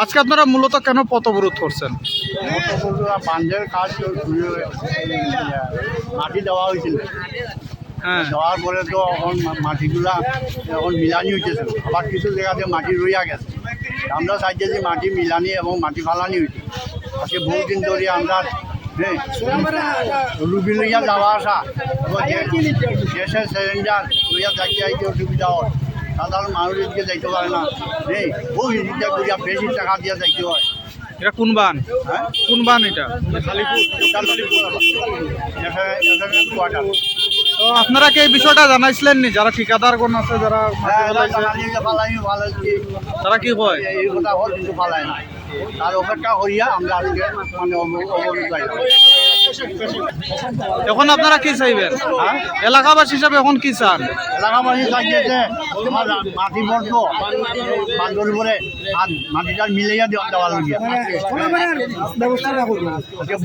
আজকে আপনারা মূলত কেন পথ অবরোধ করছেন? বান্ধের কাজ মাটি দেওয়া হয়েছিল, হ্যাঁ, দেওয়ার পরে তো এখন মাটিগুলা এখন মিলানি হইতেছে, আবার কিছু জায়গাতে মাটি রইয়া গেছে। আমরা চাইছি যে মাটি মিলানি এবং মাটি ফালানি হইতে আজকে বহুদিন ধরে আমরা রুগী লইয়া যাওয়া আসা গ্যাসের সিলিন্ডার লইয়া যাইতে আইতে অসুবিধা হয়। সাধারণ মানুষ এদিকে যাইতে পারে না, বহু হিসিটা করিয়া বেশি টাকা দিয়ে যাইতে হয়। এটা কোন বান? হ্যাঁ, কোন বান এটা? তো আপনারা কি এই বিষয়টা জানাইছিলেন নি যারা ঠিকাদার কোন আছে যারা তারা কি কয়? এই কথা হল কিন্তু ফালায় না, তার অপেক্ষা করিয়া আমরা আজকে মানে অবরোধ যাইলাম। এখন আপনারা কি চাইবেন? হ্যাঁ, এলাকাবাসী হিসাবে এখন কি চান? এলাকাবাসী চাইছে মাটি বলতো বান্ধর উপরে আর মাটিটা মিলাইয়া দেওয়া লাগিয়া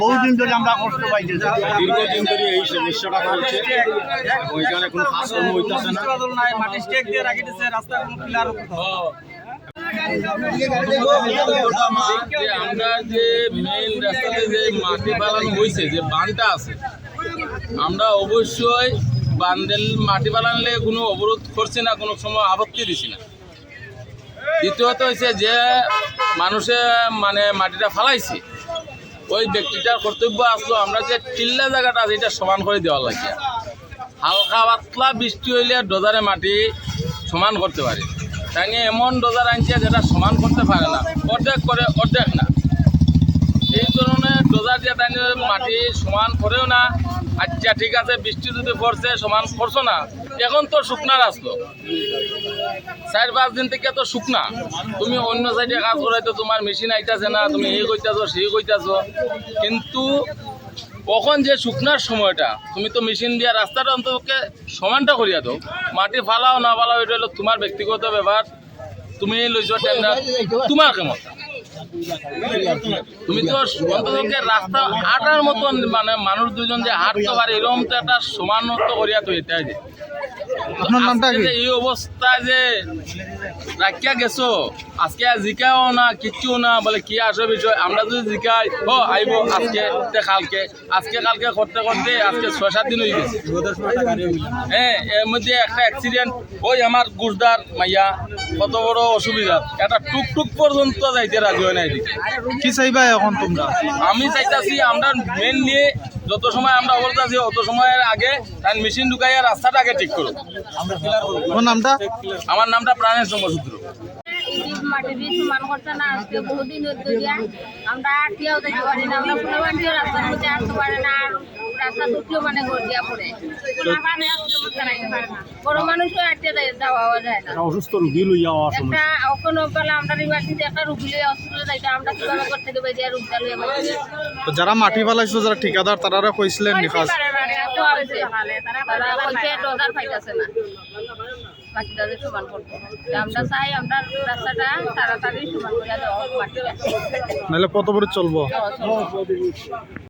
বহুদিন ধরে আমরা কষ্ট পাইতেছি, দীর্ঘদিন ধরে এই সমস্যাটা চলছে, ওইখানে কোনো কাজকর্ম হইতেছে না। আমরা যে মেইন রাস্তাতে যে মাটি ফালানো হয়েছে, যে বানটা আছে, আমরা অবশ্যই বান্ধের মাটি ফালানলে কোনো অবরোধ করছি না, কোনো সময় আপত্তি দিছি না। দ্বিতীয়ত হয়েছে যে মানুষে মানে মাটিটা ফালাইছে, ওই ব্যক্তিটার কর্তব্য আসলো আমরা যে টিল্লা জায়গাটা আছে এটা সমান করে দেওয়ার লাগে। হালকা পাতলা বৃষ্টি হইলে ডোজারে মাটি সমান করতে পারে, তাই নিয়ে এমন ডোজার আনছে যেটা সমান করতে পারে না, অর্ধেক করে অর্ধেক না। এই ধরনের ডোজার দিয়ে তাই মাটি সমান করেও না। আচ্ছা ঠিক আছে, বৃষ্টি যদি পড়ছে সমান করছো না, এখন তো শুকনার আসলো 4-5 দিন থেকে তো শুকনা, তুমি অন্য সাইডে কাজ করাইতো তোমার মেশিন আইতাছে না, তুমি এই কইতাছো সেই কইতাছো, কিন্তু কখন যে শুকনার সময়টা তুমি তো মেশিন দিয়ে রাস্তাটা অন্তত সমানটা করিয়া দাও। মাটি ফালাও না ফালাও এটা হলো তোমার ব্যক্তিগত ব্যাপার, তুমি লইছো টেন্ডার, তোমার কেমন, তুমি তো অন্তত রাস্তা হাঁটার মতন মানে মানুষ দুজন যে হাঁটতে পারে এরকম তো একটা সমানত করিয়া তো এটাই যে আপনার নামটা কি? এই অবস্থা যে রাখিয়া গেছো, আজকে জিকাও না কিচ্ছু না, বলে কি আসো বিষয়, আমরা যদি জিকাই আইব আজকে কালকে, আজকে কালকে করতে করতে আজকে 6-7 দিন হয়ে গেছে। হ্যাঁ, এর মধ্যে একটা অ্যাক্সিডেন্ট, ওই আমার গুজদার মাইয়া কত বড় অসুবিধা, একটা টুকটুক পর্যন্ত যাইতে রাজি হয় না। এদিকে কি চাইবা এখন তোমরা? আমি চাইতাছি আমরা মেনলি যত সময় আমরা অবরোধ আছি অত সময়ের আগে মেশিন ঢুকাইয়া রাস্তাটা আগে ঠিক করো। তোমার নামটা? আমার নামটা প্রাণেশ চন্দ্রসূত্র। মাটি দিয়ে সমান করছে না, আজকে বহুদিন ধরিয়া আমরা আটকেও যেতে পারি না, আমরা কোনো বান্ডিও রাস্তার মধ্যে আসতে পারে না, আর রাস্তা দুটিও মানে গড়িয়া পড়ে, বড় মানুষও আটকে যাওয়া যায় না। অসুস্থ রুগী লইয়া একটা কোনো বেলা আমরা ইমার্জেন্সি একটা রুগী লইয়া হসপিটালে যাইতে আমরা কিভাবে করতে দেবে যে রুগীটা লইয়া তো যারা মাটি ফালাইছো যারা ঠিকাদার তারা কইছিলেন নি কাজ? তারা কইছে ডোজার পাইতাছে না, মাটিটা যে সমান করবো, আমরা চাই আমরা রাস্তাটা তাড়াতাড়ি সমান করে দেওয়া মাটিটা, নাহলে পথ অবরোধ চলবো।